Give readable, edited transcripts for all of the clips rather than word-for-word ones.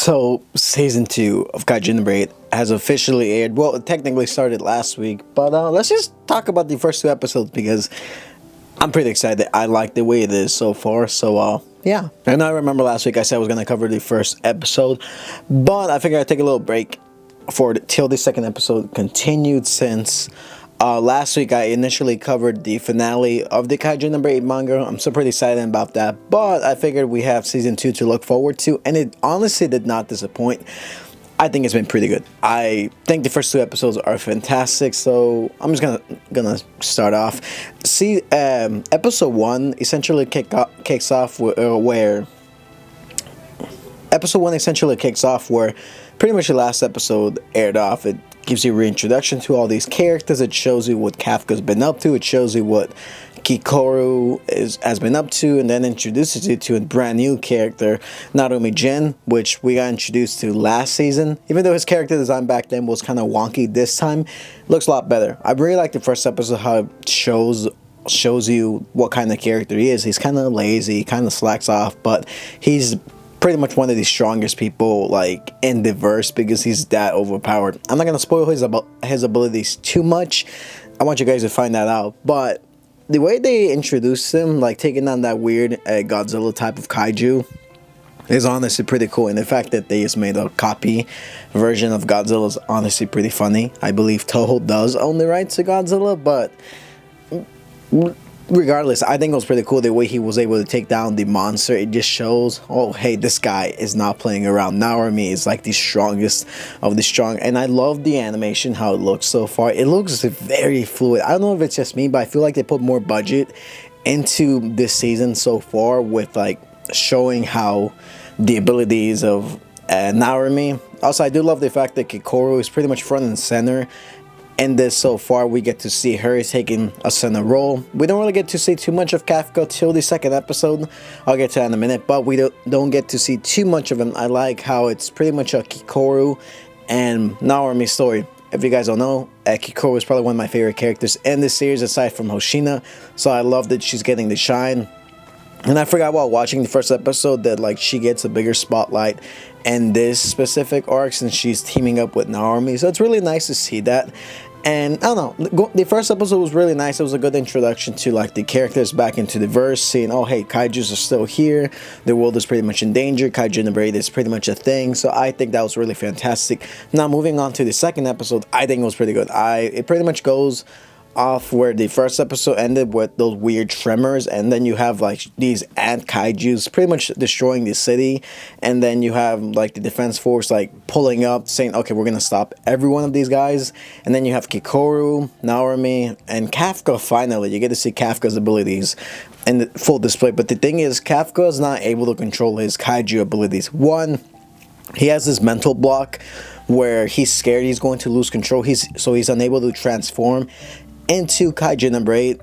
So, season 2 of Kaiju No.8 has officially aired. Well, it technically started last week, but let's just talk about the first 2 episodes because I'm pretty excited. I like the way it is so far. So, yeah. And I remember last week I said I was going to cover the first episode, but I figured I'd take a little break till the second episode continued since last week I initially covered the finale of the Kaiju No.8 manga. I'm so pretty excited about that, but I figured we have season 2 to look forward to, and it honestly did not disappoint. I think it's been pretty good. I think the first 2 episodes are fantastic, so I'm just gonna start off. See, episode 1 essentially kicks off where episode 1 essentially kicks off where pretty much the last episode aired off. It gives you a reintroduction to all these characters. It shows you what Kafka's been up to. It shows you what Kikoru has been up to, and then introduces you to a brand new character, Narumi Jin, which we got introduced to last season. Even though his character design back then was kind of wonky, this time looks a lot better. I really like the first episode, how it shows you what kind of character he is. He's kind of lazy, kind of slacks off, but he's pretty much one of the strongest people like in the verse because he's that overpowered. I'm not gonna spoil his abilities too much. I want you guys to find that out. But the way they introduce him, like taking on that weird Godzilla type of kaiju, is honestly pretty cool. And the fact that they just made a copy version of Godzilla is honestly pretty funny. I believe Toho does own the rights to Godzilla, but regardless, I think it was pretty cool the way he was able to take down the monster. It just shows, oh hey, this guy is not playing around. Narumi is like the strongest of the strong, and I love the animation, how it looks so far. It looks very fluid. I don't know if it's just me, but I feel like they put more budget into this season so far with like showing how the abilities of Narumi. Also, I do love the fact that Kikoru is pretty much front and center. In this so far, we get to see her taking a center role. We don't really get to see too much of Kafka till the second episode. I'll get to that in a minute, but we don't get to see too much of him. I like how it's pretty much a Kikoru and Narumi story. If you guys don't know, Kikoru is probably one of my favorite characters in this series aside from Hoshina, so I love that she's getting the shine. And I forgot while watching the first episode that like she gets a bigger spotlight in this specific arc since she's teaming up with Narumi. So it's really nice to see that. And I don't know, the first episode was really nice. It was a good introduction to like the characters back into the verse, seeing, oh hey, kaijus are still here, the world is pretty much in danger, Kaiju No.8 is pretty much a thing. So I think that was really fantastic. Now moving on to the second episode, I think it was pretty good. It pretty much goes off where the first episode ended with those weird tremors, and then you have like these ant kaijus pretty much destroying the city, and then you have like the defense force like pulling up saying, okay, we're gonna stop every one of these guys. And then you have Kikoru, Narumi, and Kafka. Finally you get to see Kafka's abilities in the full display. But the thing is, Kafka is not able to control his kaiju abilities. One, he has this mental block where he's scared he's going to lose control, so he's unable to transform into Kaiju No.8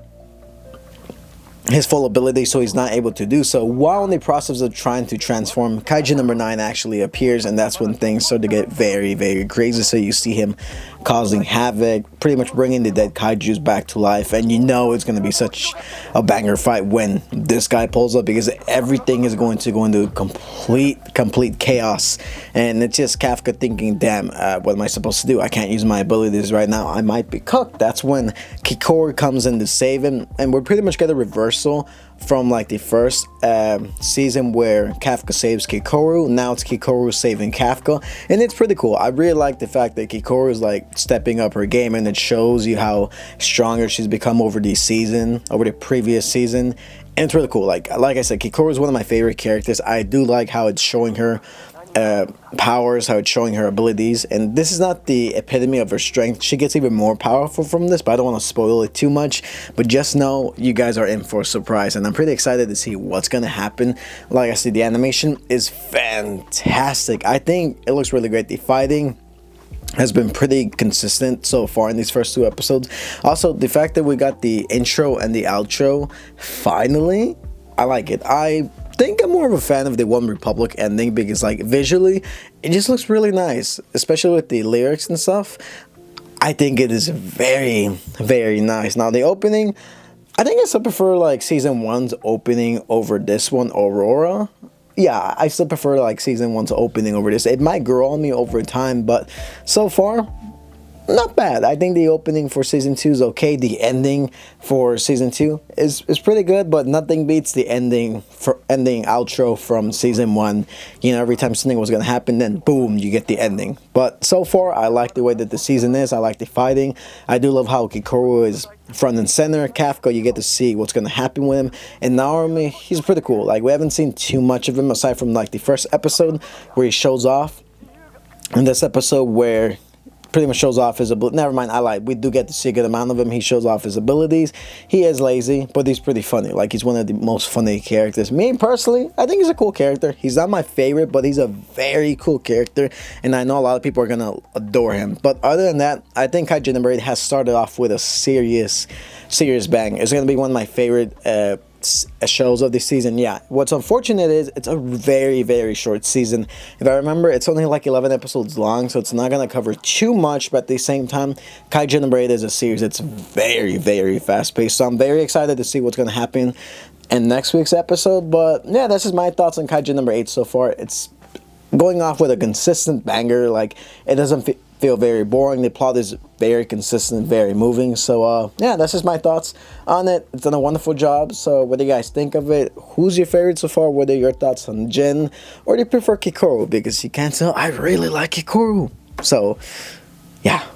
his full ability, so he's not able to do so. While in the process of trying to transform, Kaiju No.9 actually appears, and that's when things start to get very, very crazy. So you see him causing havoc, pretty much bringing the dead kaijus back to life, and you know it's going to be such a banger fight when this guy pulls up, because everything is going to go into complete chaos. And it's just Kafka thinking, damn, what am I supposed to do? I can't use my abilities right now, I might be cooked. That's when Kikoru comes in to save him, and we're pretty much get a reversal from like the first season where Kafka saves Kikoru. Now it's Kikoru saving Kafka, and it's pretty cool. I really like the fact that Kikoru is like stepping up her game, and it shows you how stronger she's become over the previous season. And it's really cool. Like I said, Kikoru is one of my favorite characters. I do like how it's showing her powers, how it's showing her abilities, and this is not the epitome of her strength. She gets even more powerful from this, but I don't want to spoil it too much. But just know you guys are in for a surprise, and I'm pretty excited to see what's gonna happen. Like I said, the animation is fantastic. I think it looks really great. The fighting has been pretty consistent so far in these first 2 episodes. Also, the fact that we got the intro and the outro finally, I like it. I think I'm more of a fan of the One Republic ending because like visually it just looks really nice, especially with the lyrics and stuff. I think it is very, very nice. Now the opening, I think I still prefer like season 1's opening over this one, Aurora. yeah, I still prefer like season 1's opening over this. It might grow on me over time, but so far, not bad. I think the opening for season 2 is okay. The ending for season 2 is pretty good, but nothing beats the ending outro from season 1. You know, every time something was gonna happen, then boom, you get the ending. But so far, I like the way that the season is. I like the fighting. I do love how Kikoru is front and center. Kafka, you get to see what's gonna happen with him. And Naomi, he's pretty cool. Like, we haven't seen too much of him aside from like the first episode where he shows off. And this episode where pretty much shows off his ability. Never mind, I lied. We do get to see a good amount of him. He shows off his abilities. He is lazy, but he's pretty funny. Like, he's one of the most funny characters. Me, personally, I think he's a cool character. He's not my favorite, but he's a very cool character, and I know a lot of people are going to adore him. But other than that, I think Kaiju No.8 has started off with a serious bang. It's going to be one of my favorite shows of this season. Yeah, what's unfortunate is it's a very short season. If I remember, it's only like 11 episodes long, so it's not gonna cover too much, but at the same time, Kaiju No.8 is a series. It's very fast paced, so I'm very excited to see what's gonna happen in next week's episode. But yeah, this is my thoughts on Kaiju No.8 so far. It's going off with a consistent banger. Like, it doesn't feel very boring. The plot is very consistent, very moving. So yeah, that's just my thoughts on it. It's done a wonderful job. So what do you guys think of it? Who's your favorite so far? What are your thoughts on Jin, or do you prefer Kikoru? Because you can't tell, I really like Kikoru. So yeah.